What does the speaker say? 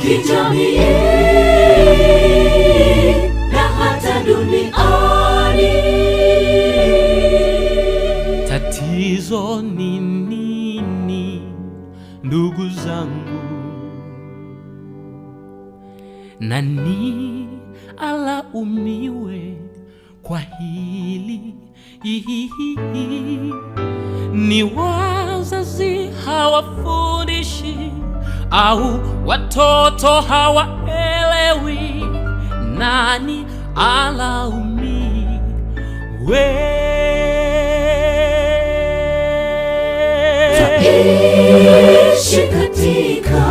kijamii na hata duniani. Tatizo ni nini, ndugu zangu? Nani alaumiwe kwa hili? Ni wazazi hawafundishi, au watoto hawaelewi? Nani alaumiwe? Twaishi katika